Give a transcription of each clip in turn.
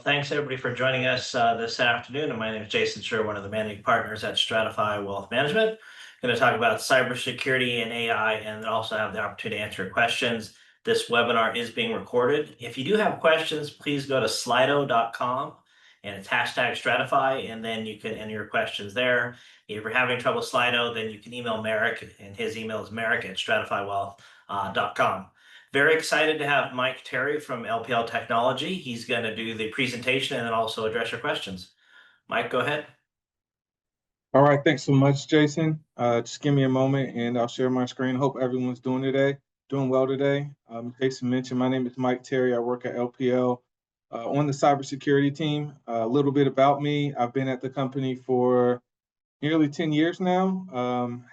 thanks everybody for joining us this afternoon. And my name is Jason Scher, one of the managing partners at Stratify Wealth Management. Going to talk about cybersecurity and AI, and then also have the opportunity to answer your questions. This webinar is being recorded. If you do have questions, please go to slido.com and it's hashtag Stratify, and then you can enter your questions there. If you're having trouble with Slido, then you can email Merrick, and his email is merrick@stratifywealth.com. Very excited to have Mike Terry from LPL Technology. He's going to do the presentation and then also address your questions. Mike, go ahead. All right, thanks so much, Jason. Just give me a moment and I'll share my screen. Hope everyone's doing well today. Jason mentioned my name is Mike Terry. I work at LPL on the cybersecurity team. A little bit about me. I've been at the company for nearly 10 years now.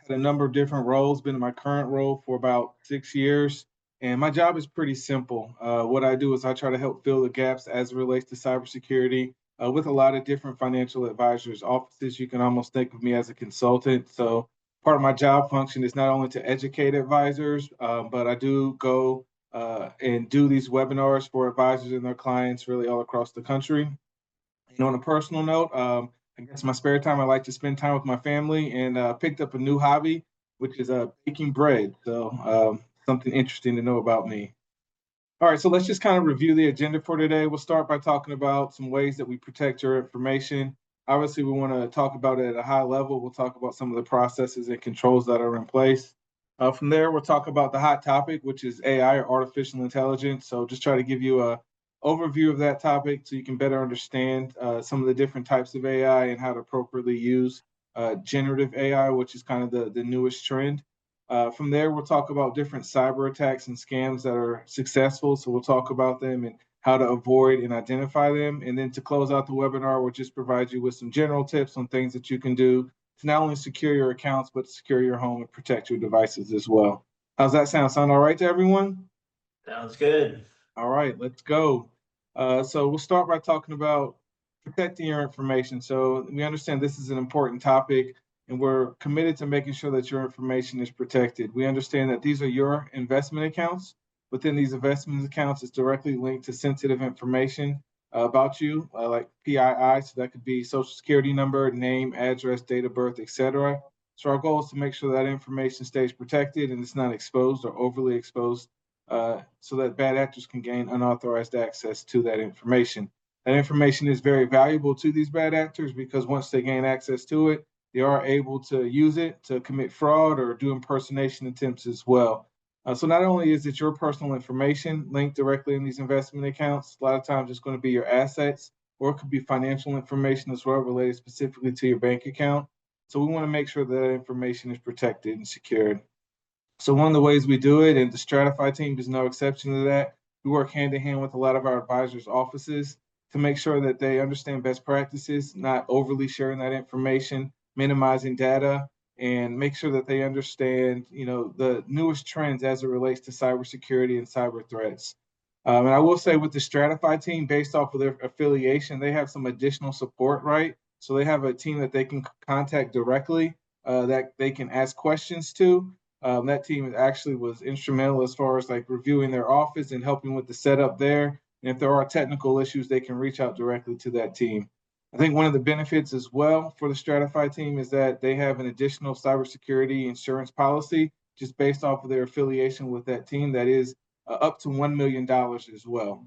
Had a number of different roles, been in my current role for about 6 years. And my job is pretty simple. What I do is I try to help fill the gaps as it relates to cybersecurity with a lot of different financial advisors' offices. You can almost think of me as a consultant. So part of my job function is not only to educate advisors, but I do go and do these webinars for advisors and their clients really all across the country. And on a personal note, I guess my spare time, I like to spend time with my family, and picked up a new hobby, which is baking bread. So something interesting to know about me. All right, so let's just kind of review the agenda for today. We'll start by talking about some ways that we protect your information. Obviously, we want to talk about it at a high level. We'll talk about some of the processes and controls that are in place. From there, we'll talk about the hot topic, which is AI or artificial intelligence. So just try to give you a overview of that topic so you can better understand some of the different types of AI and how to appropriately use generative AI, which is kind of the newest trend. From there, we'll talk about different cyber attacks and scams that are successful. So we'll talk about them and how to avoid and identify them. And then to close out the webinar, we'll just provide you with some general tips on things that you can do to not only secure your accounts, but to secure your home and protect your devices as well. How's that sound? Sound all right to everyone? Sounds good. All right, let's go. So we'll start by talking about protecting your information. So we understand this is an important topic, and we're committed to making sure that your information is protected. We understand that these are your investment accounts. Within these investment accounts, it's directly linked to sensitive information about you, like PII. So that could be social security number, name, address, date of birth, etc. So our goal is to make sure that information stays protected and it's not exposed or overly exposed, so that bad actors can gain unauthorized access to that information. That information is very valuable to these bad actors because once they gain access to it, they are able to use it to commit fraud or do impersonation attempts as well. So not only is it your personal information linked directly in these investment accounts, a lot of times it's going to be your assets, or it could be financial information as well related specifically to your bank account. So we want to make sure that information is protected and secured. So one of the ways we do it, and the Stratify team is no exception to that, we work hand in hand with a lot of our advisors' offices to make sure that they understand best practices, not overly sharing that information, minimizing data, and make sure that they understand, the newest trends as it relates to cybersecurity and cyber threats. And I will say with the Stratify team, based off of their affiliation, they have some additional support, right? So they have a team that they can contact directly, that they can ask questions to. That team actually was instrumental as far as like reviewing their office and helping with the setup there. And if there are technical issues, they can reach out directly to that team. I think one of the benefits as well for the Stratify team is that they have an additional cybersecurity insurance policy just based off of their affiliation with that team that is up to $1 million as well.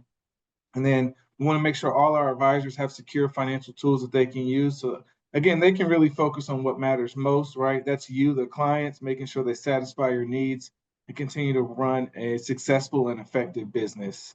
And then we want to make sure all our advisors have secure financial tools that they can use. So again, they can really focus on what matters most, right? That's you, the clients, making sure they satisfy your needs and continue to run a successful and effective business.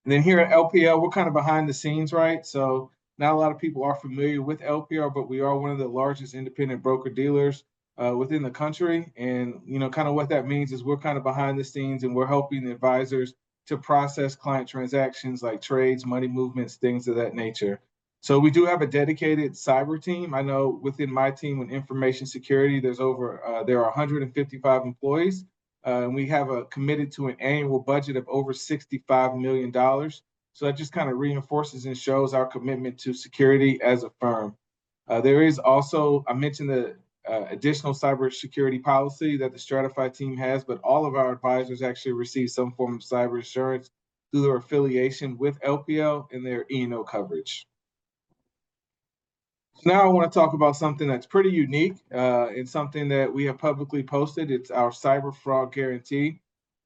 And then here at LPL, we're kind of behind the scenes, right? So not a lot of people are familiar with LPL, but we are one of the largest independent broker dealers within the country. And, kind of what that means is we're kind of behind the scenes and we're helping the advisors to process client transactions like trades, money movements, things of that nature. So we do have a dedicated cyber team. I know within my team in information security, there are 155 employees. And we have committed to an annual budget of over $65 million. So that just kind of reinforces and shows our commitment to security as a firm. There is also, I mentioned the additional cybersecurity policy that the Stratify team has, but all of our advisors actually receive some form of cyber insurance through their affiliation with LPL and their E&O coverage. Now I want to talk about something that's pretty unique and something that we have publicly posted. It's our cyber fraud guarantee.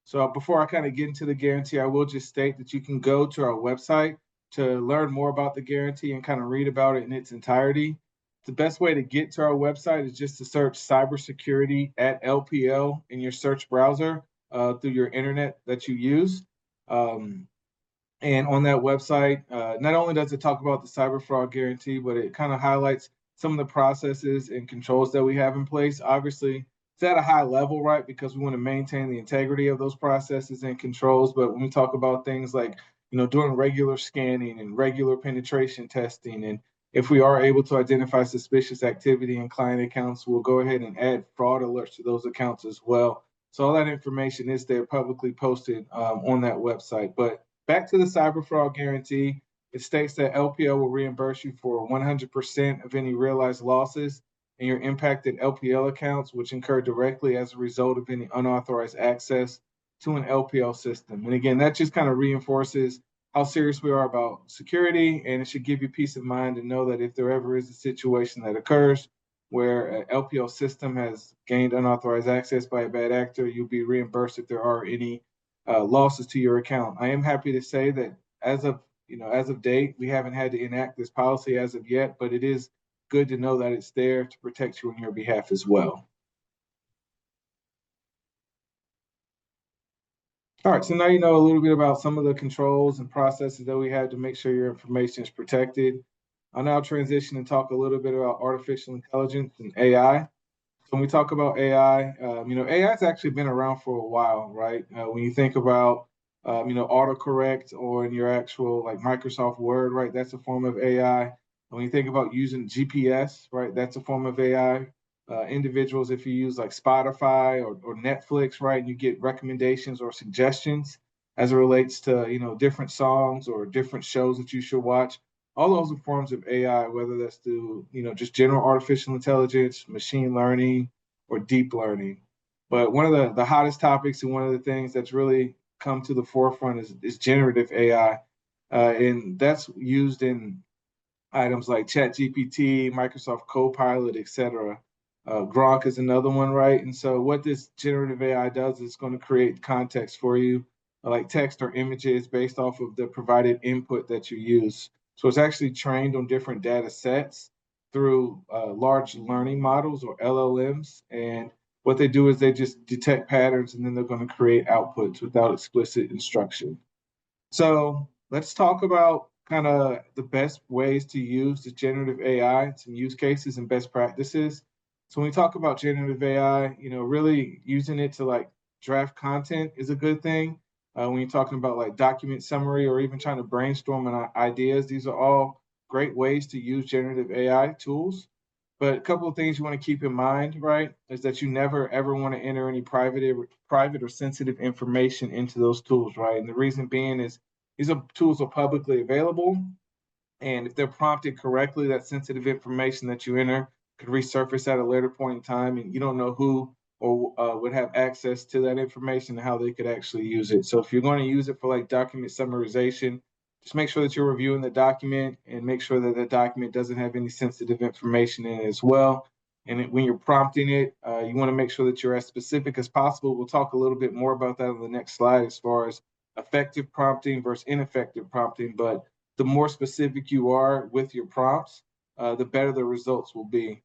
So before I kind of get into the guarantee, I will just state that you can go to our website to learn more about the guarantee and kind of read about it in its entirety. The best way to get to our website is just to search cybersecurity at LPL in your search browser through your internet that you use. And on that website, not only does it talk about the cyber fraud guarantee, but it kind of highlights some of the processes and controls that we have in place. Obviously, it's at a high level, right? Because we want to maintain the integrity of those processes and controls. But when we talk about things like, doing regular scanning and regular penetration testing, and if we are able to identify suspicious activity in client accounts, we'll go ahead and add fraud alerts to those accounts as well. So all that information is there publicly posted on that website. But back to the cyber fraud guarantee, it states that LPL will reimburse you for 100% of any realized losses in your impacted LPL accounts, which incur directly as a result of any unauthorized access to an LPL system. And again, that just kind of reinforces how serious we are about security, and it should give you peace of mind to know that if there ever is a situation that occurs where an LPL system has gained unauthorized access by a bad actor, you'll be reimbursed if there are any losses to your account. I am happy to say that as of date, we haven't had to enact this policy as of yet, but it is good to know that it's there to protect you on your behalf as well. All right, so now you know a little bit about some of the controls and processes that we have to make sure your information is protected. I'll now transition and talk a little bit about artificial intelligence and AI. When we talk about AI, AI has actually been around for a while, right? When you think about, autocorrect or in your actual like Microsoft Word, right? That's a form of AI. When you think about using GPS, right? That's a form of AI. Individuals, if you use like Spotify or Netflix, right? And you get recommendations or suggestions as it relates to, different songs or different shows that you should watch. All those are forms of AI, whether that's through, just general artificial intelligence, machine learning, or deep learning. But one of the hottest topics and one of the things that's really come to the forefront is generative AI. And that's used in items like ChatGPT, Microsoft Copilot, et cetera. Grok is another one, right? And so what this generative AI does is it's going to create context for you, like text or images based off of the provided input that you use. So it's actually trained on different data sets through large learning models or LLMs. And what they do is they just detect patterns and then they're going to create outputs without explicit instruction. So let's talk about kind of the best ways to use the generative AI, some use cases and best practices. So when we talk about generative AI, really using it to like draft content is a good thing. When you're talking about like document summary or even trying to brainstorm ideas, these are all great ways to use generative AI tools. But a couple of things you want to keep in mind, right, is that you never ever want to enter any private or sensitive information into those tools, right? And the reason being is these tools are publicly available, and if they're prompted correctly, that sensitive information that you enter could resurface at a later point in time, and you don't know who or would have access to that information and how they could actually use it. So if you're going to use it for like document summarization, just make sure that you're reviewing the document and make sure that the document doesn't have any sensitive information in it as well. And when you're prompting it, you want to make sure that you're as specific as possible. We'll talk a little bit more about that on the next slide as far as effective prompting versus ineffective prompting. But the more specific you are with your prompts, the better the results will be.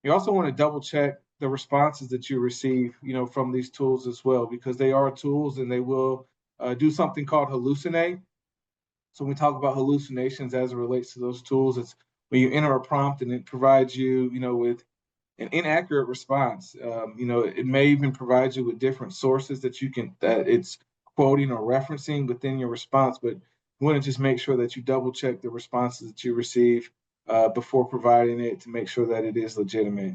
You also want to double check the responses that you receive, from these tools as well, because they are tools and they will do something called hallucinate. So when we talk about hallucinations as it relates to those tools, it's when you enter a prompt and it provides you, with an inaccurate response. It may even provide you with different sources that it's quoting or referencing within your response, but you want to just make sure that you double check the responses that you receive before providing it to make sure that it is legitimate.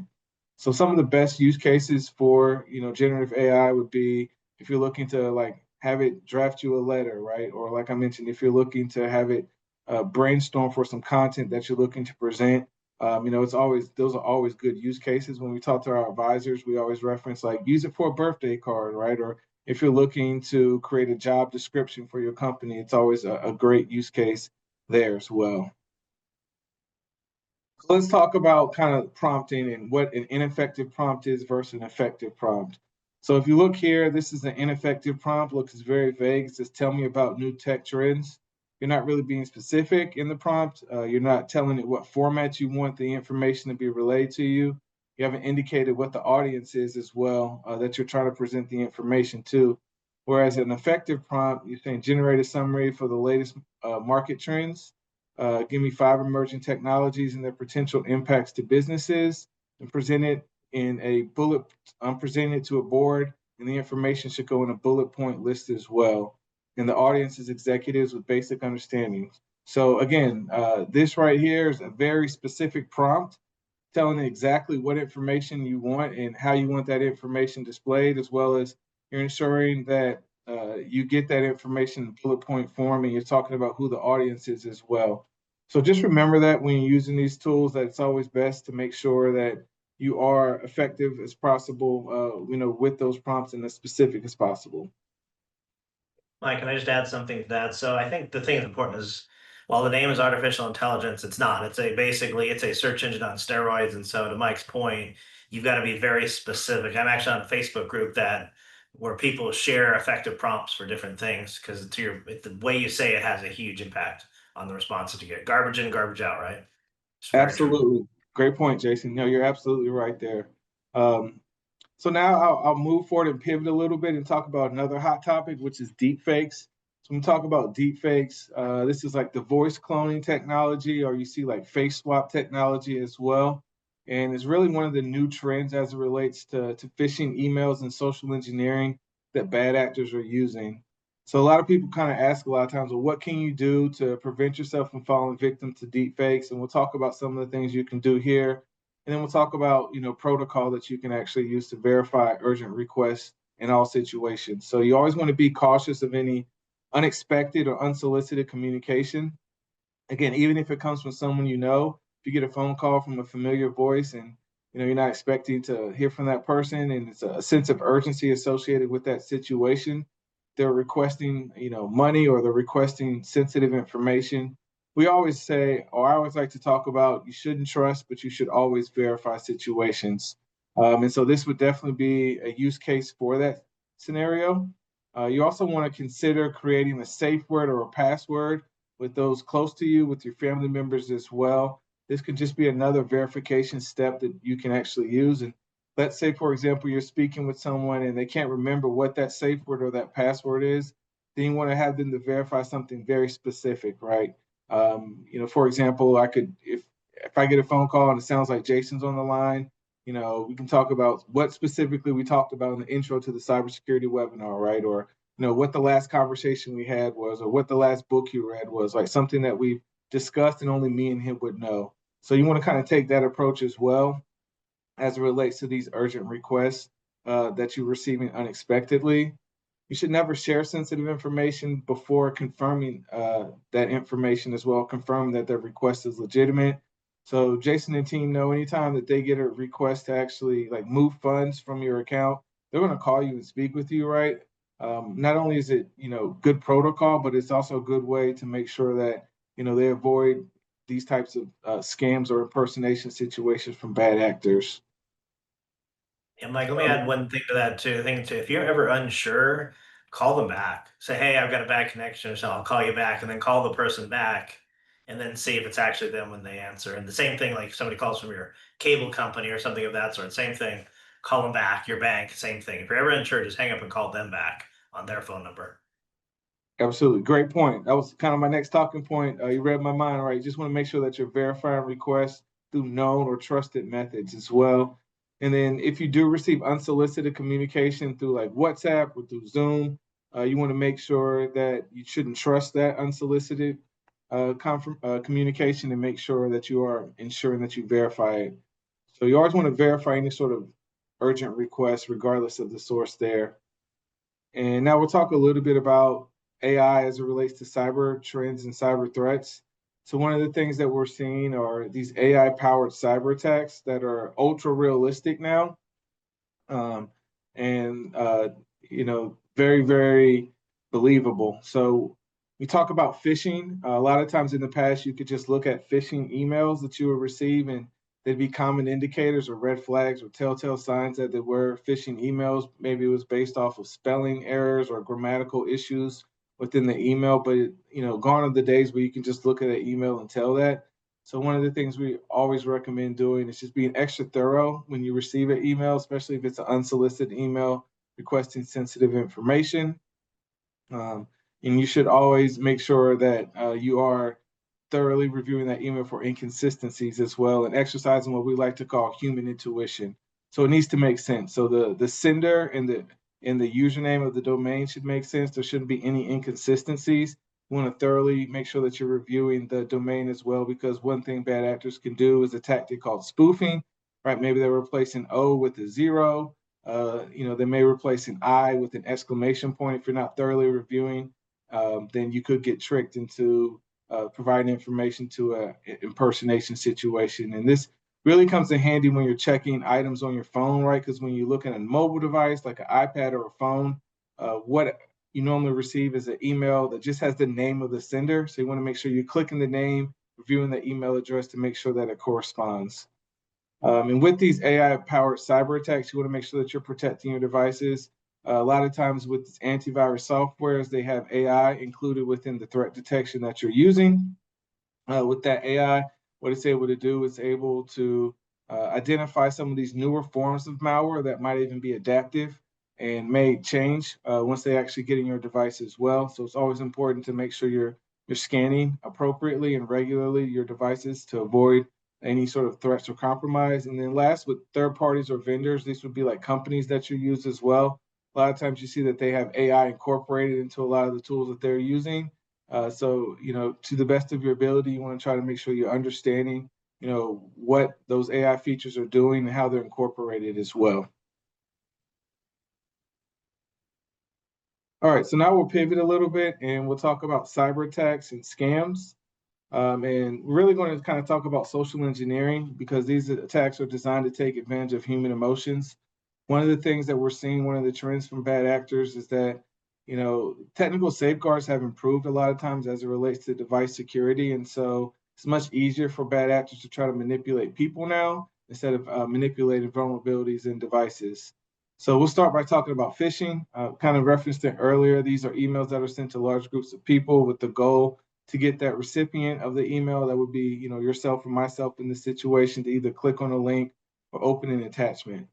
So some of the best use cases for, generative AI would be if you're looking to like have it draft you a letter, right? Or like I mentioned, if you're looking to have it brainstorm for some content that you're looking to present, those are always good use cases. When we talk to our advisors, we always reference like use it for a birthday card, right? Or if you're looking to create a job description for your company, it's always a great use case there as well. So let's talk about kind of prompting and what an ineffective prompt is versus an effective prompt. So if you look here, this is an ineffective prompt. Looks very vague. It says, tell me about new tech trends. You're not really being specific in the prompt. You're not telling it what format you want the information to be relayed to you. You haven't indicated what the audience is as well that you're trying to present the information to. Whereas an effective prompt, you're saying generate a summary for the latest market trends. Give me 5 emerging technologies and their potential impacts to businesses, and present it in a bullet. I'm presenting it to a board, and the information should go in a bullet point list as well. And the audience is executives with basic understandings. So again, this right here is a very specific prompt telling exactly what information you want and how you want that information displayed, as well as you're ensuring that you get that information in bullet point form, and you're talking about who the audience is as well. So just remember that when you're using these tools, that it's always best to make sure that you are effective as possible, with those prompts and as specific as possible. Mike, can I just add something to that? So I think the thing that's important is, while the name is artificial intelligence, it's not. It's a search engine on steroids. And so to Mike's point, you've got to be very specific. I'm actually on a Facebook group that where people share effective prompts for different things because the way you say it has a huge impact on the responses you get. Garbage in, garbage out, right? It's very true. Absolutely. Great point, Jason. No, you're absolutely right there. Um, So now I'll move forward and pivot a little bit and talk about another hot topic, which is deep fakes. So when we talk about deep fakes, this is like the voice cloning technology, or you see like face swap technology as well. And it's really one of the new trends as it relates to phishing emails and social engineering that bad actors are using. So a lot of people kind of ask a lot of times, well, what can you do to prevent yourself from falling victim to deep fakes? And we'll talk about some of the things you can do here, and then we'll talk about, protocol that you can actually use to verify urgent requests in all situations. So you always want to be cautious of any unexpected or unsolicited communication. Again, even if it comes from someone you know, if you get a phone call from a familiar voice and you're not expecting to hear from that person, and it's a sense of urgency associated with that situation, they're requesting, money, or they're requesting sensitive information. We always say, or I always like to talk about, you shouldn't trust, but you should always verify situations. And so this would definitely be a use case for that scenario. You also want to consider creating a safe word or a password with those close to you, with your family members as well. This could just be another verification step that you can actually use. And let's say, for example, you're speaking with someone and they can't remember what that safe word or that password is, then you want to have them to verify something very specific, right? For example, if I get a phone call and it sounds like Jason's on the line, we can talk about what specifically we talked about in the intro to the cybersecurity webinar, right? Or what the last conversation we had was, or what the last book you read was, like something that we've discussed and only me and him would know. So you want to kind of take that approach as well as it relates to these urgent requests that you're receiving unexpectedly. You should never share sensitive information before confirming that information as well, confirming that the request is legitimate. So Jason and team know anytime that they get a request to actually like move funds from your account, they're going to call you and speak with you, right? Not only is it, good protocol, but it's also a good way to make sure that, they avoid these types of scams or impersonation situations from bad actors. And Mike, let me add one thing to that too. If you're ever unsure, call them back. Say, hey, I've got a bad connection, so I'll call you back, and then call the person back, and then see if it's actually them when they answer. And the same thing, like if somebody calls from your cable company or something of that sort, same thing. Call them back. Your bank, same thing. If you're ever unsure, just hang up and call them back on their phone number. Absolutely. Great point. That was kind of my next talking point. You read my mind, right? You just want to make sure that you're verifying requests through known or trusted methods as well. And then if you do receive unsolicited communication through like WhatsApp or through Zoom, you want to make sure that you shouldn't trust that unsolicited communication, and make sure that you are ensuring that you verify it. So you always want to verify any sort of urgent request, regardless of the source there. And now we'll talk a little bit about AI as it relates to cyber trends and cyber threats. So one of the things that we're seeing are these AI powered cyber attacks that are ultra realistic now. Um, and very, very believable. So we talk about phishing. A lot of times in the past, you could just look at phishing emails that you would receive, and they'd be common indicators or red flags or telltale signs that they were phishing emails. Maybe it was based off of spelling errors or grammatical issues within the email. But gone are the days where you can just look at an email and tell that. So one of the things we always recommend doing is just being extra thorough when you receive an email, especially if it's an unsolicited email requesting sensitive information. Um, and you should always make sure that you are thoroughly reviewing that email for inconsistencies as well, and exercising what we like to call human intuition. So it needs to make sense. So the sender and the username of the domain should make sense. There shouldn't be any inconsistencies. You want to thoroughly make sure that you're reviewing the domain as well, because one thing bad actors can do is a tactic called spoofing, right? Maybe they're replacing O with a zero. They may replace an I with an exclamation point. If you're not thoroughly reviewing, then you could get tricked into providing information to an impersonation situation. And this really comes in handy when you're checking items on your phone, right? Because when you look at a mobile device like an iPad or a phone, what you normally receive is an email that just has the name of the sender. So you want to make sure you're clicking the name, reviewing the email address to make sure that it corresponds. And with these AI-powered cyber attacks, you want to make sure that you're protecting your devices. A lot of times with antivirus softwares, they have AI included within the threat detection that you're using. With that AI, what it's able to do is able to identify some of these newer forms of malware that might even be adaptive and may change once they actually get in your device as well. So it's always important to make sure you're scanning appropriately and regularly your devices to avoid any sort of threats or compromise. And then last, with third parties or vendors, these would be like companies that you use as well. A lot of times you see that they have AI incorporated into a lot of the tools that they're using. So, to the best of your ability, you want to try to make sure you're understanding, what those AI features are doing and how they're incorporated as well. All right, so now we'll pivot a little bit and we'll talk about cyber attacks and scams. And we're really going to kind of talk about social engineering, because these attacks are designed to take advantage of human emotions. One of the things that we're seeing, one of the trends from bad actors is that, technical safeguards have improved a lot of times as it relates to device security. And so it's much easier for bad actors to try to manipulate people now instead of manipulating vulnerabilities in devices. So we'll start by talking about phishing. Kind of referenced it earlier. These are emails that are sent to large groups of people with the goal to get that recipient of the email, that would be, yourself or myself in this situation, to either click on a link or open an attachment.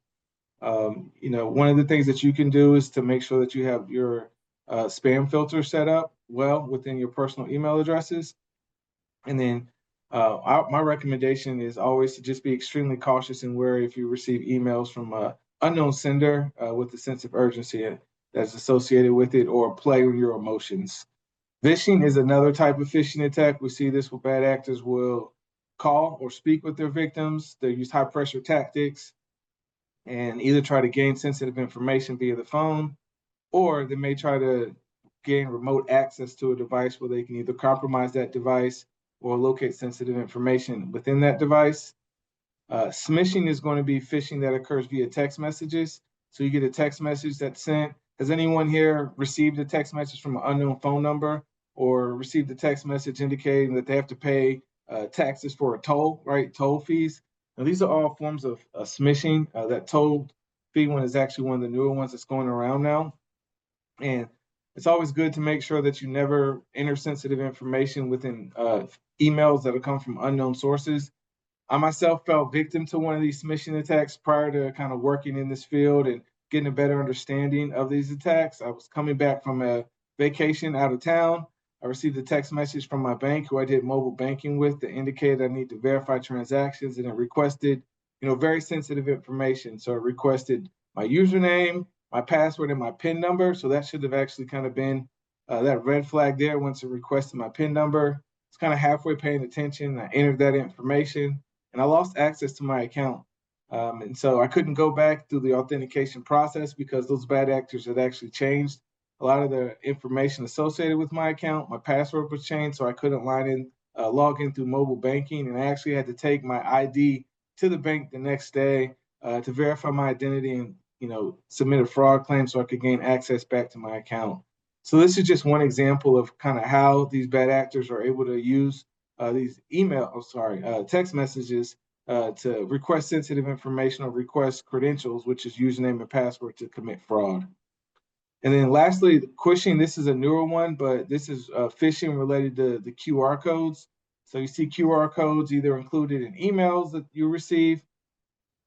One of the things that you can do is to make sure that you have your spam filter set up well within your personal email addresses. And then my recommendation is always to just be extremely cautious and wary if you receive emails from an unknown sender with a sense of urgency that's associated with it, or play with your emotions. Phishing is another type of phishing attack. We see this where bad actors will call or speak with their victims. They use high pressure tactics and either try to gain sensitive information via the phone, or they may try to gain remote access to a device where they can either compromise that device or locate sensitive information within that device. Smishing is going to be phishing that occurs via text messages. So you get a text message that's sent. Has anyone here received a text message from an unknown phone number, or received a text message indicating that they have to pay taxes for a toll, right? Toll fees. Now, these are all forms of smishing. That toll fee one is actually one of the newer ones that's going around now. And it's always good to make sure that you never enter sensitive information within emails that will come from unknown sources. I myself fell victim to one of these smishing attacks prior to kind of working in this field and getting a better understanding of these attacks. I was coming back from a vacation out of town. I received a text message from my bank, who I did mobile banking with, that indicated I need to verify transactions, and it requested, very sensitive information. So it requested my username, my password, and my PIN number. So that should have actually kind of been that red flag there once it requested my PIN number. It's kind of halfway paying attention. I entered that information, and I lost access to my account. And so I couldn't go back through the authentication process because those bad actors had actually changed a lot of the information associated with my account. My password was changed, so I couldn't log in through mobile banking. And I actually had to take my ID to the bank the next day to verify my identity and, submit a fraud claim so I could gain access back to my account. So this is just one example of kind of how these bad actors are able to use these text messages to request sensitive information or request credentials, which is username and password, to commit fraud. And then lastly, quishing. This is a newer one, but this is phishing related to the QR codes. So you see QR codes either included in emails that you receive,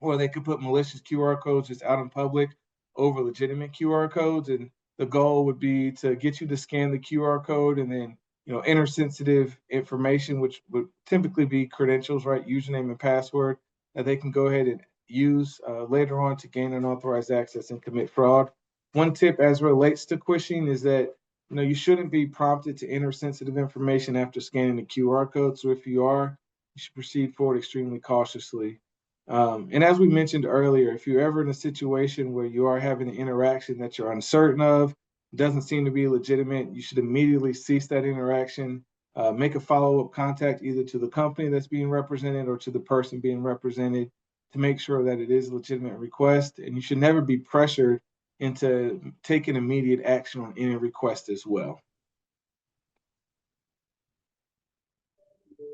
or they could put malicious QR codes just out in public over legitimate QR codes. And the goal would be to get you to scan the QR code and then enter sensitive information, which would typically be credentials, right? Username and password that they can go ahead and use later on to gain unauthorized access and commit fraud. One tip as relates to quishing is that you shouldn't be prompted to enter sensitive information after scanning the QR code. So if you are, you should proceed forward extremely cautiously. And as we mentioned earlier, if you're ever in a situation where you are having an interaction that you're uncertain of, doesn't seem to be legitimate, you should immediately cease that interaction, make a follow-up contact either to the company that's being represented or to the person being represented to make sure that it is a legitimate request. And you should never be pressured into taking immediate action on any request as well.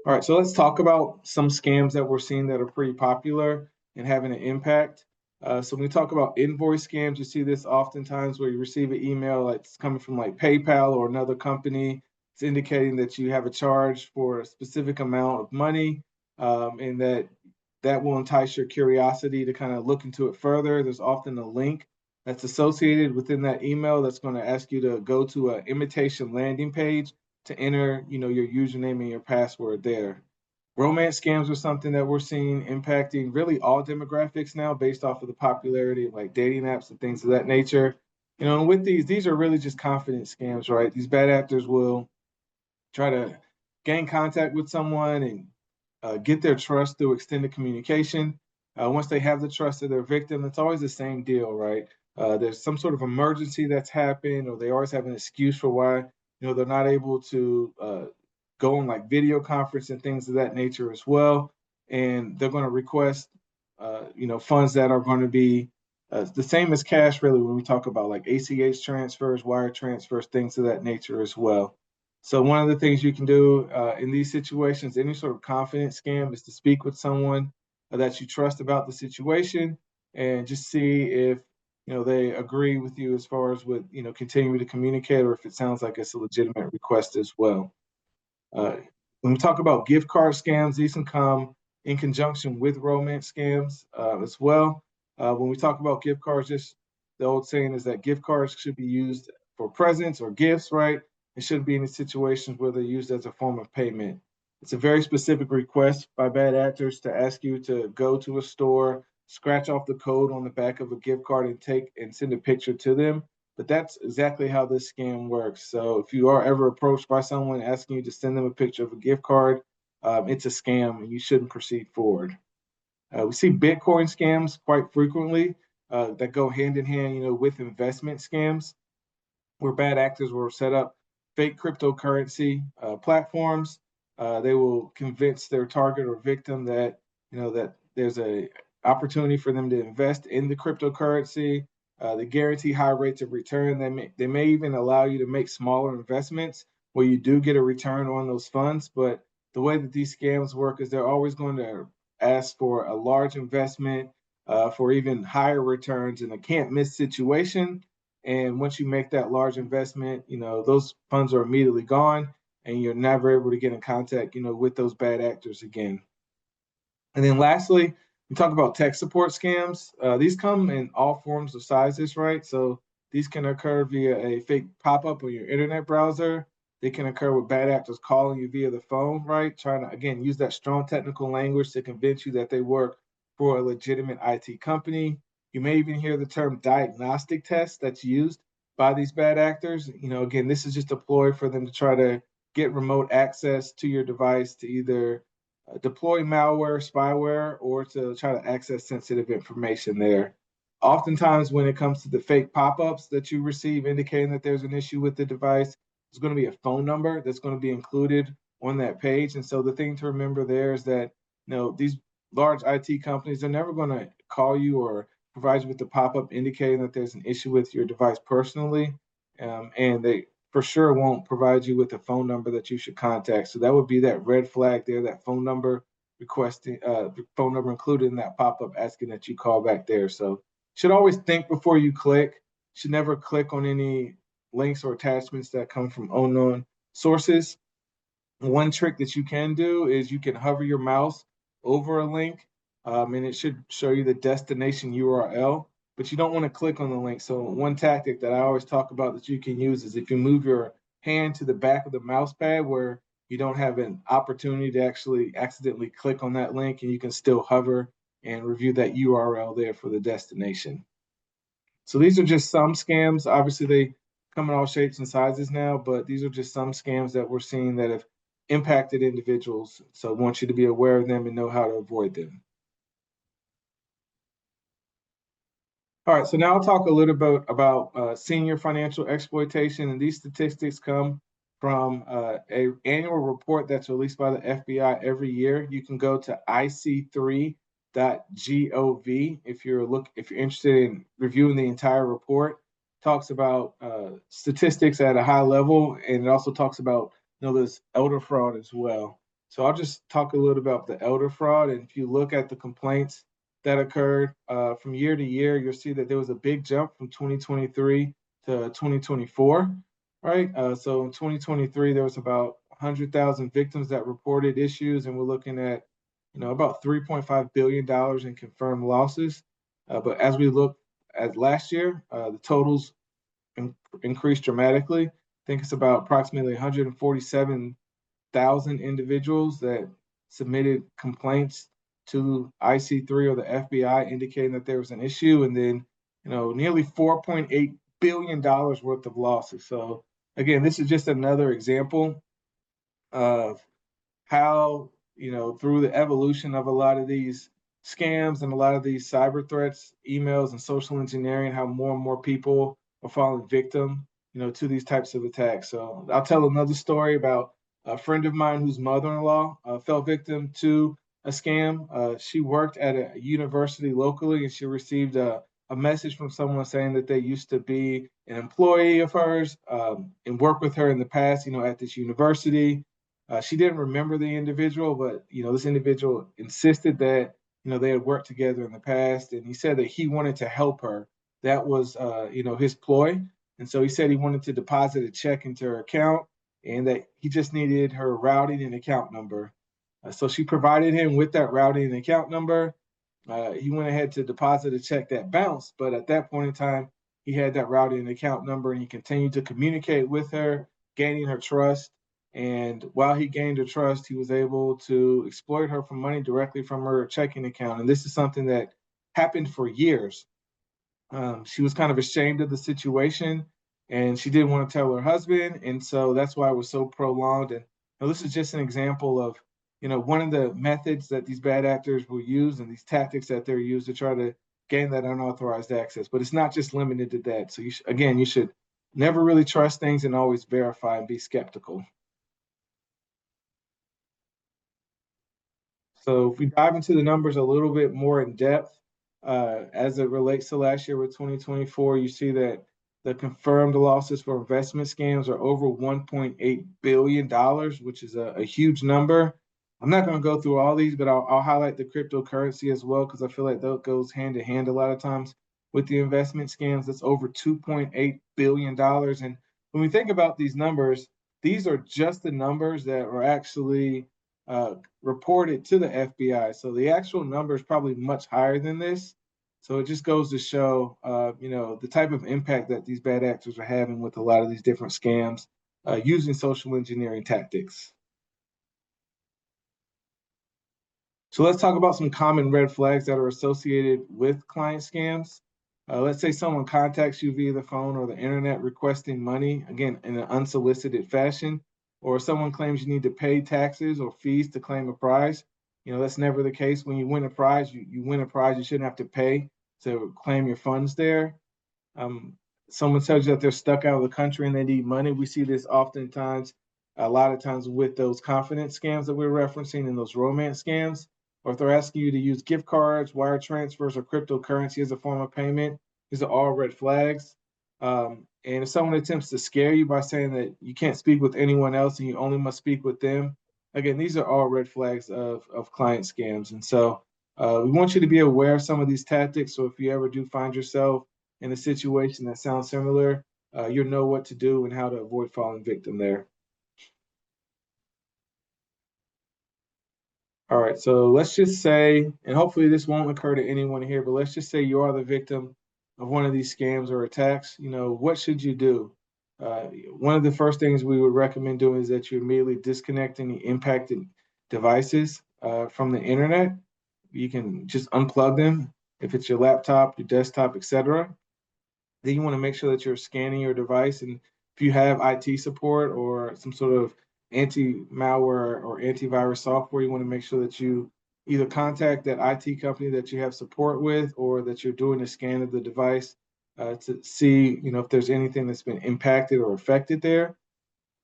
All right, so let's talk about some scams that we're seeing that are pretty popular and having an impact. So when we talk about invoice scams, you see this oftentimes where you receive an email that's coming from like PayPal or another company. It's indicating that you have a charge for a specific amount of money, and that will entice your curiosity to kind of look into it further. There's often a link that's associated within that email that's going to ask you to go to an imitation landing page to enter, your username and your password there. Romance scams are something that we're seeing impacting really all demographics now based off of the popularity of like dating apps and things of that nature. And with these are really just confidence scams, right? These bad actors will try to gain contact with someone and get their trust through extended communication. Once they have the trust of their victim, it's always the same deal, right? There's some sort of emergency that's happened, or they always have an excuse for why they're not able to go on like video conference and things of that nature as well. And they're going to request, funds that are going to be the same as cash, really, when we talk about like ACH transfers, wire transfers, things of that nature as well. So one of the things you can do in these situations, any sort of confidence scam, is to speak with someone that you trust about the situation and just see if they agree with you as far as with continuing to communicate, or if it sounds like it's a legitimate request as well. When we talk about gift card scams, these can come in conjunction with romance scams as well. When we talk about gift cards, just the old saying is that gift cards should be used for presents or gifts, right? It shouldn't be in situations where they're used as a form of payment. It's a very specific request by bad actors to ask you to go to a store, scratch off the code on the back of a gift card and send a picture to them. But that's exactly how this scam works. So if you are ever approached by someone asking you to send them a picture of a gift card, it's a scam and you shouldn't proceed forward. We see Bitcoin scams quite frequently that go hand in hand, with investment scams, where bad actors will set up fake cryptocurrency platforms. They will convince their target or victim that that there's a opportunity for them to invest in the cryptocurrency. They guarantee high rates of return. They may even allow you to make smaller investments where you do get a return on those funds. But the way that these scams work is they're always going to ask for a large investment for even higher returns in a can't miss situation. And once you make that large investment, those funds are immediately gone and you're never able to get in contact, with those bad actors again. And then lastly, we talk about tech support scams. These come in all forms of sizes, right? So these can occur via a fake pop-up on your internet browser. They can occur with bad actors calling you via the phone, right? Trying to, again, use that strong technical language to convince you that they work for a legitimate IT company. You may even hear the term diagnostic test that's used by these bad actors. Again, this is just a ploy for them to try to get remote access to your device to either deploy malware, spyware, or to try to access sensitive information there. Oftentimes, when it comes to the fake pop-ups that you receive indicating that there's an issue with the device, there's going to be a phone number that's going to be included on that page. And so the thing to remember there is that these large IT companies, they're never going to call you or provide you with the pop-up indicating that there's an issue with your device personally, and they for sure won't provide you with a phone number that you should contact. So that would be that red flag there, that phone number requesting the phone number included in that pop-up asking that you call back there. So should always think before you click. Should never click on any links or attachments that come from unknown sources. One trick that you can do is you can hover your mouse over a link, and it should show you the destination URL, but you don't want to click on the link. So one tactic that I always talk about that you can use is if you move your hand to the back of the mouse pad where you don't have an opportunity to actually accidentally click on that link, and you can still hover and review that URL there for the destination. So these are just some scams. Obviously, they come in all shapes and sizes now, but these are just some scams that we're seeing that have impacted individuals. So I want you to be aware of them and know how to avoid them. All right, so now I'll talk a little bit about senior financial exploitation, and these statistics come from an annual report that's released by the FBI every year. You can go to ic3.gov if you're interested in reviewing the entire report. Talks about statistics at a high level, and it also talks about this elder fraud as well. So I'll just talk a little about the elder fraud, and if you look at the complaints that occurred from year to year, you'll see that there was a big jump from 2023 to 2024, right? So in 2023, there was about 100,000 victims that reported issues, and we're looking at, about $3.5 billion in confirmed losses. But as we look at last year, the totals increased dramatically. I think it's about approximately 147,000 individuals that submitted complaints to IC3 or the FBI indicating that there was an issue, and then nearly $4.8 billion worth of losses. So again, this is just another example of how through the evolution of a lot of these scams and a lot of these cyber threats, emails, and social engineering, how more and more people are falling victim to these types of attacks. So I'll tell another story about a friend of mine whose mother-in-law fell victim to a scam. She worked at a university locally, and she received a message from someone saying that they used to be an employee of hers and work with her in the past, at this university. She didn't remember the individual, but this individual insisted that they had worked together in the past, and he said that he wanted to help her. That was his ploy, and so he said he wanted to deposit a check into her account, and that he just needed her routing and account number. So she provided him with that routing and account number. He went ahead to deposit a check that bounced, but at that point in time, he had that routing and account number, and he continued to communicate with her, gaining her trust. And while he gained her trust, he was able to exploit her for money directly from her checking account. And this is something that happened for years. She was kind of ashamed of the situation, and she didn't want to tell her husband. And so that's why it was so prolonged. And this is just an example of one of the methods that these bad actors will use and these tactics that they're used to try to gain that unauthorized access. But it's not just limited to that. So you should never really trust things and always verify and be skeptical. So if we dive into the numbers a little bit more in depth, as it relates to last year with 2024, you see that the confirmed losses for investment scams are over $1.8 billion, which is a huge number. I'm not going to go through all these, but I'll highlight the cryptocurrency as well, because I feel like that goes hand to hand a lot of times with the investment scams. That's over $2.8 billion. And when we think about these numbers, these are just the numbers that are actually reported to the FBI. So the actual number is probably much higher than this. So it just goes to show, the type of impact that these bad actors are having with a lot of these different scams using social engineering tactics. So let's talk about some common red flags that are associated with client scams. Let's say someone contacts you via the phone or the internet requesting money, again, in an unsolicited fashion, or someone claims you need to pay taxes or fees to claim a prize. That's never the case. When you win a prize, you win a prize, you shouldn't have to pay to claim your funds there. Someone tells you that they're stuck out of the country and they need money. We see this oftentimes, a lot of times with those confidence scams that we're referencing and those romance scams. or if they're asking you to use gift cards, wire transfers, or cryptocurrency as a form of payment, these are all red flags. And if someone attempts to scare you by saying that you can't speak with anyone else and you only must speak with them, again, these are all red flags of client scams. And so we want you to be aware of some of these tactics. So if you ever do find yourself in a situation that sounds similar, you'll know what to do and how to avoid falling victim there. All right, so let's just say, and hopefully this won't occur to anyone here, but let's just say you are the victim of one of these scams or attacks. What should you do? One of the first things we would recommend doing is that you immediately disconnect any impacted devices from the internet. You can just unplug them if it's your laptop, your desktop, etc. Then you want to make sure that you're scanning your device. And if you have IT support or some sort of anti-malware or antivirus software, you want to make sure that you either contact that IT company that you have support with, or that you're doing a scan of the device to see, if there's anything that's been impacted or affected there.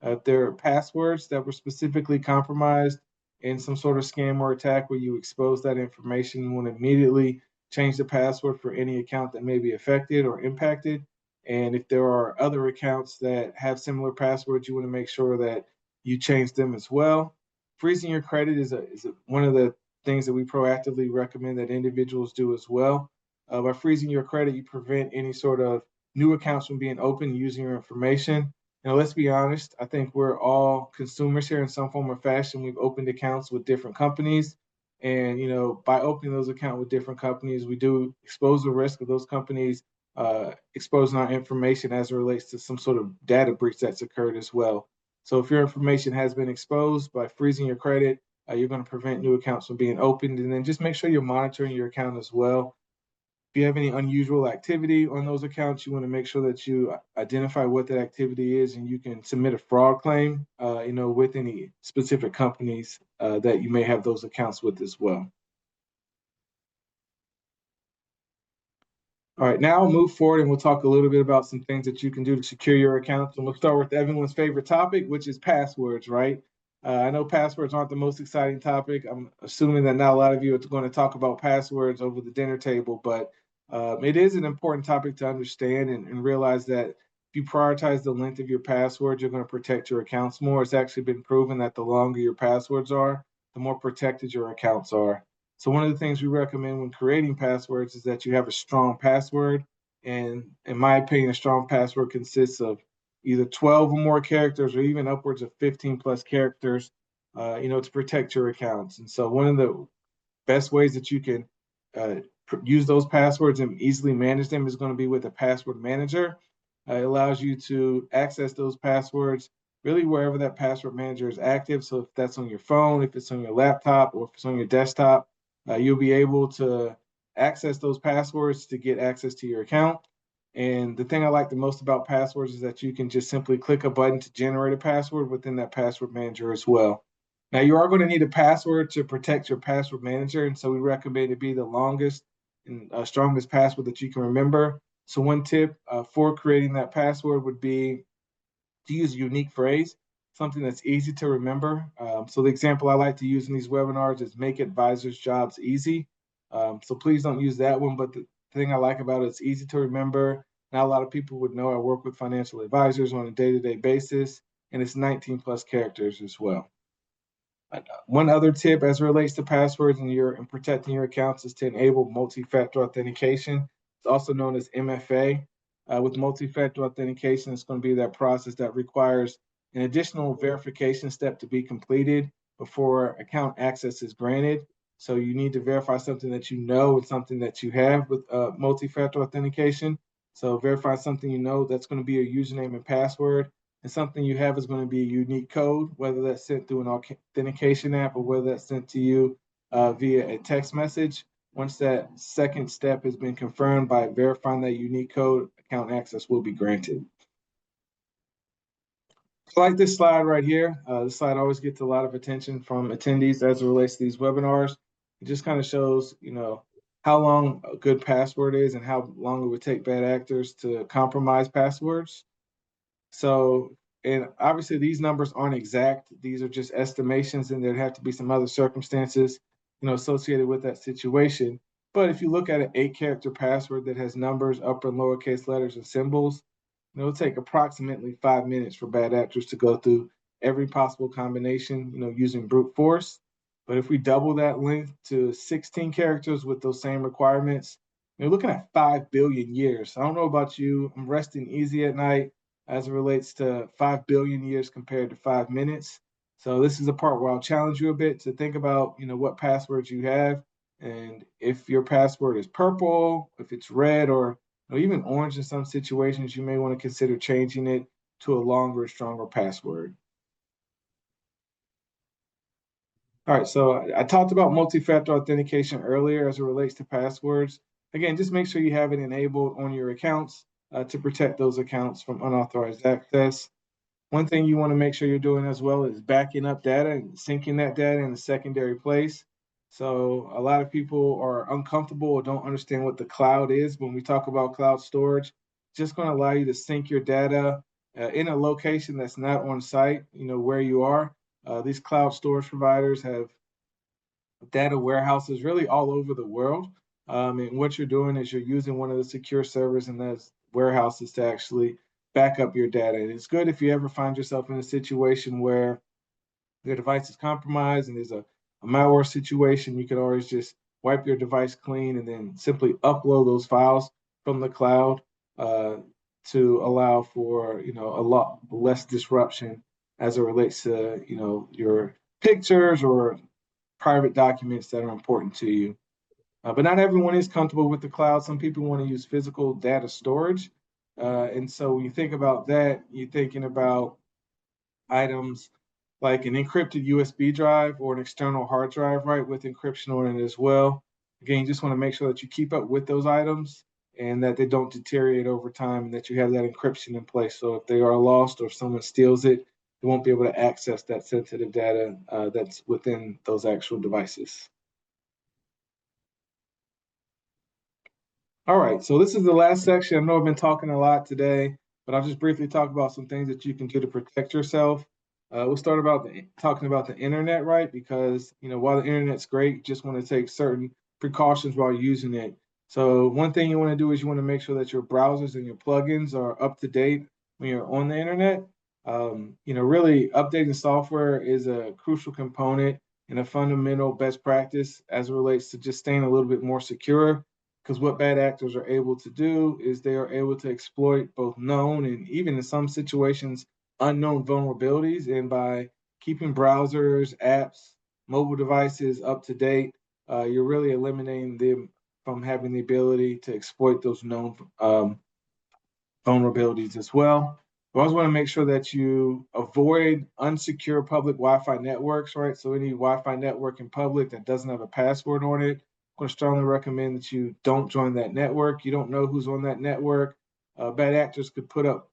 If there are passwords that were specifically compromised in some sort of scam or attack where you expose that information, you want to immediately change the password for any account that may be affected or impacted. And if there are other accounts that have similar passwords, you want to make sure that you change them as well. Freezing your credit is one of the things that we proactively recommend that individuals do as well. By freezing your credit, you prevent any sort of new accounts from being opened using your information. Let's be honest, I think we're all consumers here in some form or fashion. We've opened accounts with different companies. And, by opening those accounts with different companies, we do expose the risk of those companies exposing our information as it relates to some sort of data breach that's occurred as well. So if your information has been exposed, by freezing your credit, you're going to prevent new accounts from being opened. And then just make sure you're monitoring your account as well. If you have any unusual activity on those accounts, you want to make sure that you identify what that activity is, and you can submit a fraud claim, with any specific companies that you may have those accounts with as well. All right, now we'll move forward and we'll talk a little bit about some things that you can do to secure your accounts. And we'll start with everyone's favorite topic, which is passwords, right? I know passwords aren't the most exciting topic. I'm assuming that not a lot of you are going to talk about passwords over the dinner table, but it is an important topic to understand and realize that if you prioritize the length of your passwords, you're going to protect your accounts more. It's actually been proven that the longer your passwords are, the more protected your accounts are. So one of the things we recommend when creating passwords is that you have a strong password. And in my opinion, a strong password consists of either 12 or more characters, or even upwards of 15 plus characters, to protect your accounts. And so one of the best ways that you can use those passwords and easily manage them is going to be with a password manager. It allows you to access those passwords really wherever that password manager is active. So if that's on your phone, if it's on your laptop, or if it's on your desktop, you'll be able to access those passwords to get access to your account. And the thing I like the most about passwords is that you can just simply click a button to generate a password within that password manager as well. Now, you are going to need a password to protect your password manager. And so we recommend it be the longest and strongest password that you can remember. So one tip for creating that password would be to use a unique phrase, something that's easy to remember. So the example I like to use in these webinars is make advisors' jobs easy. So please don't use that one, but the thing I like about it, it's easy to remember. Not a lot of people would know I work with financial advisors on a day-to-day basis, and it's 19 plus characters as well. One other tip as it relates to passwords and protecting your accounts is to enable multi-factor authentication. It's also known as MFA. With multi-factor authentication, it's going to be that process that requires an additional verification step to be completed before account access is granted. So you need to verify something that you know and something that you have with multi-factor authentication. So verify something you know, that's going to be a username and password. And something you have is going to be a unique code, whether that's sent through an authentication app or whether that's sent to you via a text message. Once that second step has been confirmed by verifying that unique code, account access will be granted. So like this slide right here, this slide always gets a lot of attention from attendees as it relates to these webinars. It just kind of shows, how long a good password is and how long it would take bad actors to compromise passwords. So, and obviously these numbers aren't exact. These are just estimations, and there'd have to be some other circumstances. associated with that situation. But if you look at an 8-character password that has numbers, upper and lowercase letters, and symbols, it'll take approximately 5 minutes for bad actors to go through every possible combination, using brute force. But if we double that length to 16 characters with those same requirements, you're looking at 5 billion years. I don't know about you, I'm resting easy at night as it relates to 5 billion years compared to 5 minutes. So this is a part where I'll challenge you a bit to think about, what passwords you have. And if your password is purple, if it's red, or even orange in some situations, you may want to consider changing it to a longer, stronger password. All right, so I talked about multi-factor authentication earlier as it relates to passwords. Again, just make sure you have it enabled on your accounts to protect those accounts from unauthorized access. One thing you want to make sure you're doing as well is backing up data and syncing that data in a secondary place. So a lot of people are uncomfortable or don't understand what the cloud is. When we talk about cloud storage, it's just going to allow you to sync your data in a location that's not on site, where you are. These cloud storage providers have data warehouses really all over the world. And what you're doing is you're using one of the secure servers in those warehouses to actually back up your data. And it's good if you ever find yourself in a situation where your device is compromised and there's a malware situation, you can always just wipe your device clean and then simply upload those files from the cloud to allow for a lot less disruption as it relates to your pictures or private documents that are important to you. But not everyone is comfortable with the cloud. Some people want to use physical data storage. And so when you think about that, you're thinking about items like an encrypted USB drive or an external hard drive, right, with encryption on it as well. Again, you just want to make sure that you keep up with those items and that they don't deteriorate over time and that you have that encryption in place. So if they are lost or if someone steals it, they won't be able to access that sensitive data that's within those actual devices. All right, so this is the last section. I know I've been talking a lot today, but I'll just briefly talk about some things that you can do to protect yourself. We'll start talking about the internet, right? Because while the internet's great, you just want to take certain precautions while using it. So one thing you want to do is you want to make sure that your browsers and your plugins are up to date when you're on the internet. Really updating software is a crucial component and a fundamental best practice as it relates to just staying a little bit more secure. Because what bad actors are able to do is they are able to exploit both known and even in some situations unknown vulnerabilities. And by keeping browsers, apps, mobile devices up to date, you're really eliminating them from having the ability to exploit those known vulnerabilities as well. We always want to make sure that you avoid unsecure public Wi-Fi networks, right? So any Wi-Fi network in public that doesn't have a password on it, I'm going to strongly recommend that you don't join that network. You don't know who's on that network. Bad actors could put up,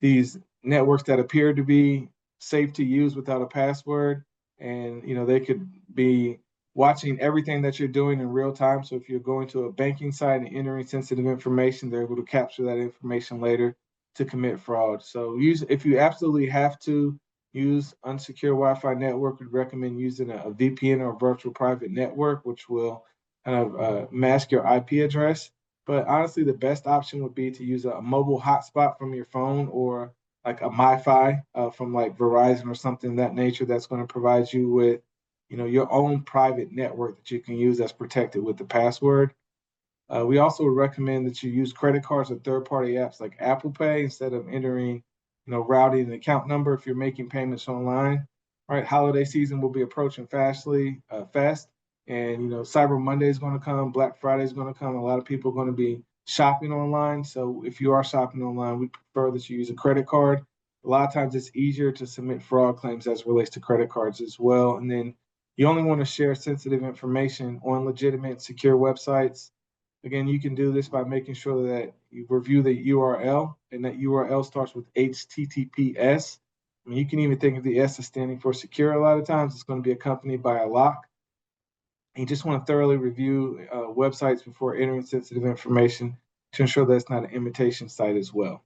these networks that appear to be safe to use without a password, and they could be watching everything that you're doing in real time. So if you're going to a banking site and entering sensitive information, they're able to capture that information later to commit fraud. So if you absolutely have to use unsecure Wi-Fi network, we'd recommend using a VPN or a virtual private network, which will kind of mask your IP address. But honestly, the best option would be to use a mobile hotspot from your phone or like a MiFi from like Verizon or something of that nature that's going to provide you with your own private network that you can use that's protected with the password. We also recommend that you use credit cards or third-party apps like Apple Pay instead of entering, routing an account number if you're making payments online. All right, holiday season will be approaching fast, and Cyber Monday is going to come, Black Friday is going to come. A lot of people are going to be shopping online. So if you are shopping online, we prefer that you use a credit card. A lot of times it's easier to submit fraud claims as it relates to credit cards as well. And then you only want to share sensitive information on legitimate, secure websites. Again, you can do this by making sure that you review the URL, and that URL starts with HTTPS. I mean, you can even think of the S as standing for secure. A lot of times it's going to be accompanied by a lock. And you just want to thoroughly review websites before entering sensitive information to ensure that it's not an imitation site as well.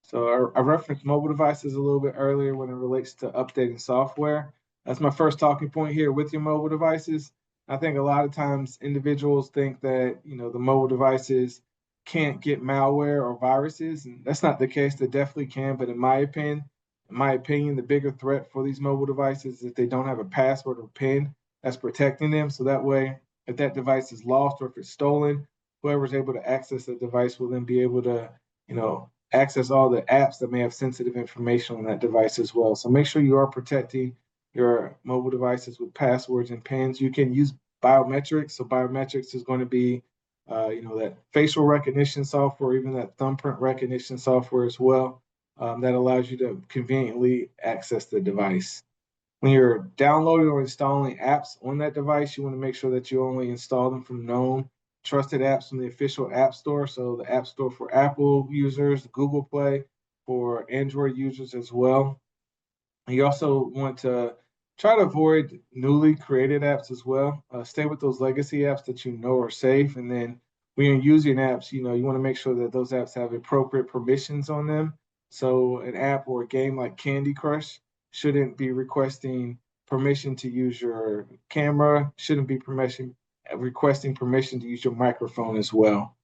So I referenced mobile devices a little bit earlier when it relates to updating software. That's my first talking point here with your mobile devices. I think a lot of times individuals think that, the mobile devices can't get malware or viruses, and that's not the case. They definitely can, but in my opinion, the bigger threat for these mobile devices is if they don't have a password or PIN that's protecting them. So that way, if that device is lost or if it's stolen, whoever's able to access the device will then be able to, access all the apps that may have sensitive information on that device as well. So make sure you are protecting your mobile devices with passwords and PINs. You can use biometrics. So biometrics is going to be, that facial recognition software, even that thumbprint recognition software as well, that allows you to conveniently access the device. When you're downloading or installing apps on that device, you want to make sure that you only install them from known trusted apps from the official App Store. So the App Store for Apple users, Google Play for Android users as well. You also want to try to avoid newly created apps as well. Stay with those legacy apps that you know are safe. And then when you're using apps, you want to make sure that those apps have appropriate permissions on them. So an app or a game like Candy Crush shouldn't be requesting permission to use your camera, shouldn't be requesting permission to use your microphone as well.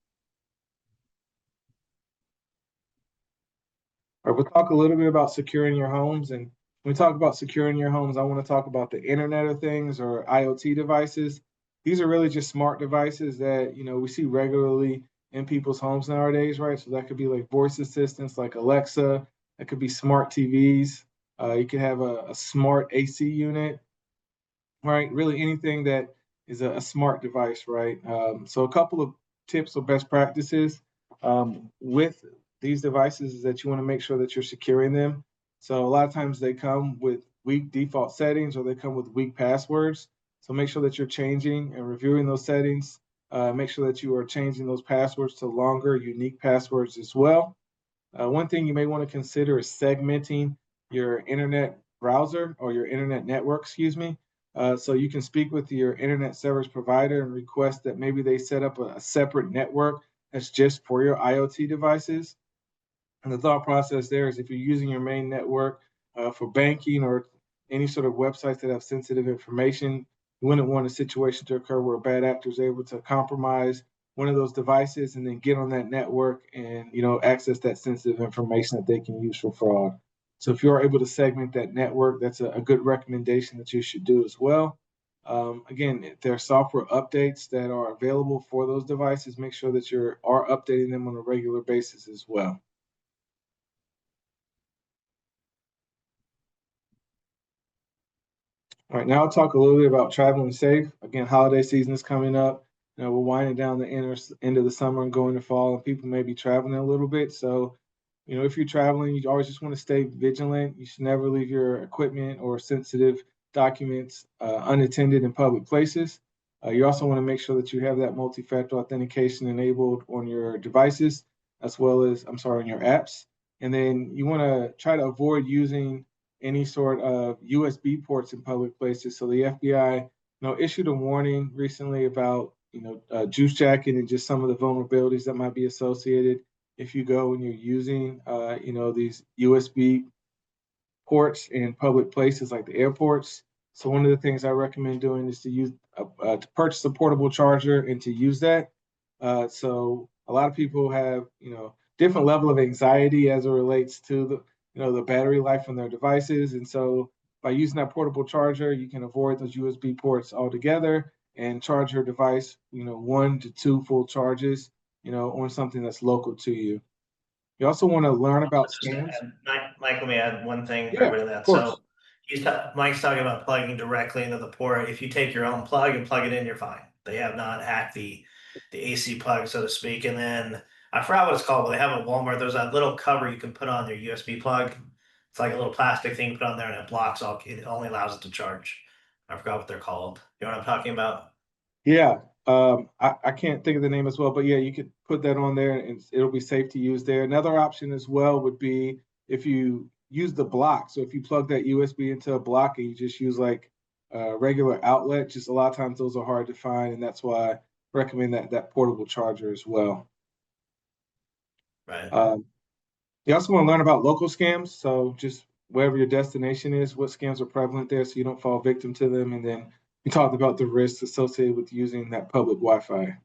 All right, we'll talk a little bit about securing your homes. And when we talk about securing your homes, I want to talk about the Internet of Things or IoT devices. These are really just smart devices that, we see regularly in people's homes nowadays, right? So that could be like voice assistants like Alexa, that could be smart TVs. You could have a smart AC unit, right? Really anything that is a smart device, right? So a couple of tips or best practices with these devices is that you want to make sure that you're securing them. So a lot of times they come with weak default settings or they come with weak passwords. So make sure that you're changing and reviewing those settings. Make sure that you are changing those passwords to longer, unique passwords as well. One thing you may want to consider is segmenting your internet browser or your internet network, excuse me. So you can speak with your internet service provider and request that maybe they set up a separate network that's just for your IoT devices. And the thought process there is if you're using your main network for banking or any sort of websites that have sensitive information, you wouldn't want a situation to occur where a bad actor is able to compromise one of those devices and then get on that network and access that sensitive information that they can use for fraud. So if you're able to segment that network, that's a good recommendation that you should do as well. Again, if there are software updates that are available for those devices, make sure that you are updating them on a regular basis as well. All right, now I'll talk a little bit about traveling safe. Again, holiday season is coming up. We're winding down the end of the summer and going to fall, and people may be traveling a little bit. So, if you're traveling, you always just want to stay vigilant. You should never leave your equipment or sensitive documents unattended in public places. You also want to make sure that you have that multi-factor authentication enabled on your devices, as well as, on your apps. And then you want to try to avoid using any sort of USB ports in public places. So the FBI, issued a warning recently about, juice jacking and just some of the vulnerabilities that might be associated if you go and you're using, these USB ports in public places like the airports. So one of the things I recommend doing is to purchase a portable charger and to use that. So a lot of people have, different level of anxiety as it relates to the battery life on their devices. And so by using that portable charger, you can avoid those USB ports altogether and charge your device, 1 to 2 full charges, on something that's local to you. You also want to learn about Just scams. Mike, let me add one thing Yeah, right to of that. course. So Mike's talking about plugging directly into the port. If you take your own plug and plug it in, you're fine. They have not hacked the AC plug, so to speak. And then I forgot what it's called, but they have at Walmart. There's that little cover you can put on your USB plug. It's like a little plastic thing you put on there, and it blocks all. It only allows it to charge. I forgot what they're called. You know what I'm talking about? Yeah, I can't think of the name as well, but yeah, you could put that on there and it'll be safe to use there. Another option as well would be if you use the block. So if you plug that USB into a block and you just use like a regular outlet, just a lot of times those are hard to find, and that's why I recommend that portable charger as well. Right. Um, you also want to learn about local scams. So just wherever your destination is, what scams are prevalent there so you don't fall victim to them. And then we talked about the risks associated with using that public Wi-Fi.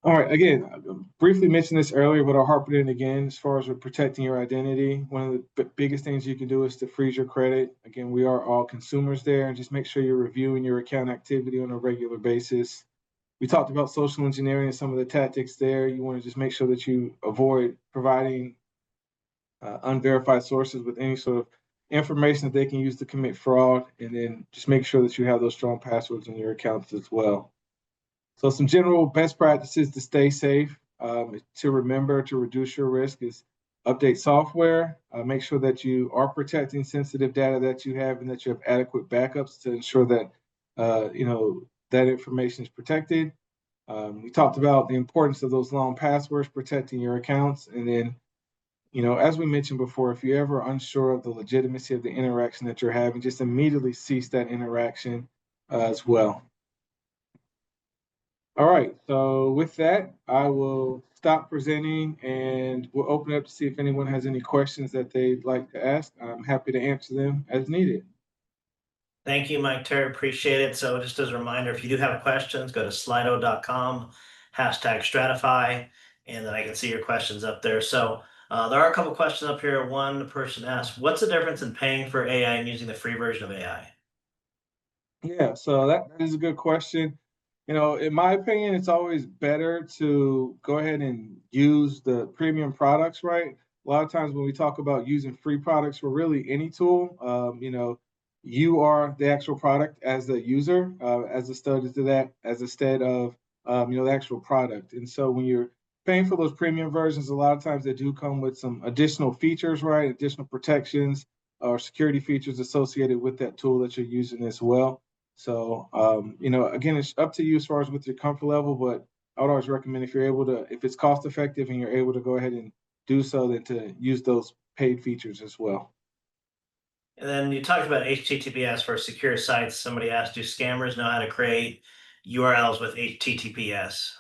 All right, again, I briefly mentioned this earlier, but I'll harp it in again. As far as with protecting your identity, one of the biggest things you can do is to freeze your credit. Again, we are all consumers there, and just make sure you're reviewing your account activity on a regular basis. We talked about social engineering and some of the tactics there. You want to just make sure that you avoid providing unverified sources with any sort of information that they can use to commit fraud, and then just make sure that you have those strong passwords in your accounts as well. So some general best practices to stay safe, to remember to reduce your risk is update software, make sure that you are protecting sensitive data that you have and that you have adequate backups to ensure that that information is protected. We talked about the importance of those long passwords, protecting your accounts, and then as we mentioned before, if you're ever unsure of the legitimacy of the interaction that you're having, just immediately cease that interaction as well. All right, so with that, I will stop presenting and we'll open it up to see if anyone has any questions that they'd like to ask. I'm happy to answer them as needed. Thank you, Mike Terry. Appreciate it. So just as a reminder, if you do have questions, go to slido.com, #stratify, and then I can see your questions up there. So there are a couple questions up here. One person asked, what's the difference in paying for AI and using the free version of AI? Yeah, so that is a good question. In my opinion, it's always better to go ahead and use the premium products, right? A lot of times when we talk about using free products for really any tool, you are the actual product as the user, as instead of the actual product. And so when you're paying for those premium versions, a lot of times they do come with some additional features, right? Additional protections or security features associated with that tool that you're using as well. So, again, it's up to you as far as with your comfort level, but I would always recommend if it's cost effective and you're able to go ahead and do so, then to use those paid features as well. And then you talked about HTTPS for secure sites. Somebody asked, do scammers know how to create URLs with HTTPS?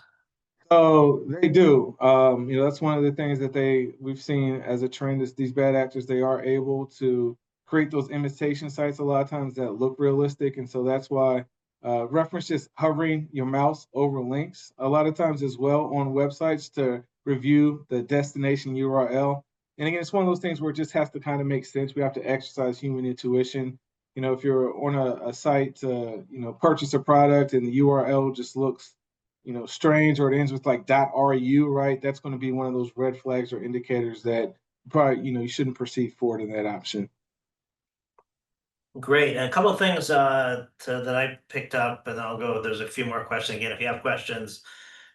So they do. That's one of the things that we've seen as a trend is these bad actors, they are able to create those imitation sites a lot of times that look realistic. And so that's why reference just hovering your mouse over links a lot of times as well on websites to review the destination URL. And again, it's one of those things where it just has to kind of make sense. We have to exercise human intuition. If you're on a site to, purchase a product and the URL just looks strange or it ends with like .ru, right? That's going to be one of those red flags or indicators that probably, you shouldn't proceed forward in that option. Great. And a couple of things that I picked up, and then I'll go. There's a few more questions. Again, if you have questions,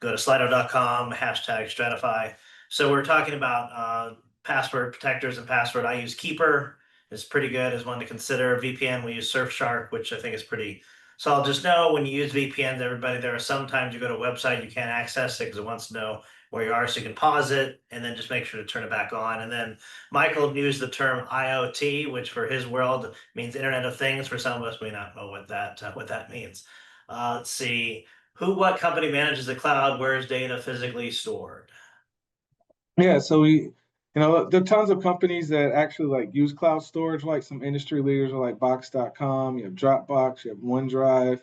go to slido.com, #stratify. So we're talking about password protectors and password. I use Keeper. It's pretty good as one to consider. VPN, we use Surfshark, which I think is pretty solid. Just know when you use VPNs, everybody, there are sometimes you go to a website, you can't access it because it wants to know where you are. So you can pause it and then just make sure to turn it back on. And then Michael used the term IoT, which for his world means Internet of Things. For some of us, may not know what that means. Let's see. What company manages the cloud? Where is data physically stored? Yeah, so there are tons of companies that actually like use cloud storage, like some industry leaders are like Box.com, you have Dropbox, you have OneDrive,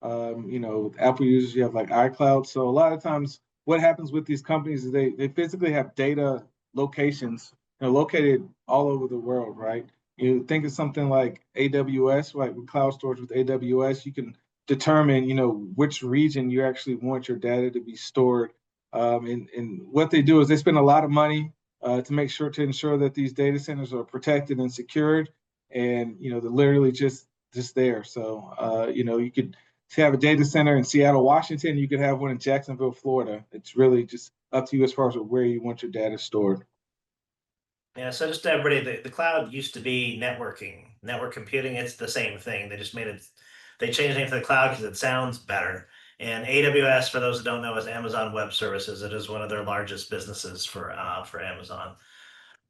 with Apple users, you have like iCloud. So a lot of times what happens with these companies is they physically have data locations, located all over the world, right? You think of something like AWS, right? With cloud storage with AWS, you can determine, which region you actually want your data to be stored. And what they do is they spend a lot of money to ensure that these data centers are protected and secured, and they're literally just there. So you could have a data center in Seattle, Washington. You could have one in Jacksonville, Florida. It's really just up to you as far as where you want your data stored. Yeah, so just everybody, the cloud used to be network computing. It's the same thing. They just made it, they changed the name for the cloud because it sounds better. And AWS, for those that don't know, is Amazon Web Services. It is one of their largest businesses for Amazon.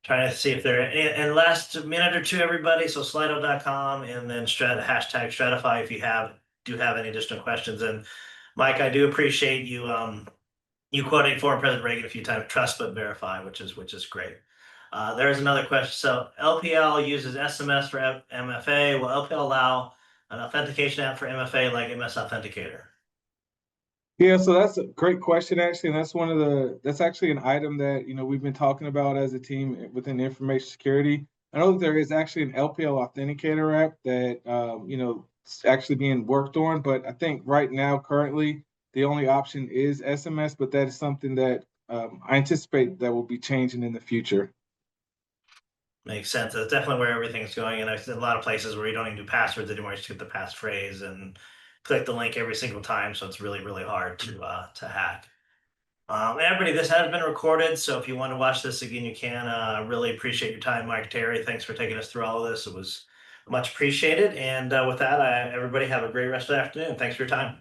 Trying to see if there and last minute or two, everybody. So slido.com and then #stratify if do have any additional questions. And Mike, I do appreciate you quoting former President Reagan a few times, trust but verify, which is great. There's another question. So LPL uses SMS for MFA. Will LPL allow an authentication app for MFA like MS Authenticator? Yeah, so that's a great question, actually, and that's actually an item that we've been talking about as a team within information security. I know that there is actually an LPL Authenticator app that it's actually being worked on, but I think right now, currently, the only option is SMS, but that is something that I anticipate that will be changing in the future. Makes sense. That's definitely where everything's going. And I've seen a lot of places where you don't even do passwords anymore. You just get the passphrase and click the link every single time. So it's really, really hard to hack. Everybody, this has been recorded. So if you want to watch this again, you can. Really appreciate your time, Mike Terry. Thanks for taking us through all of this. It was much appreciated. And with that, everybody have a great rest of the afternoon. Thanks for your time.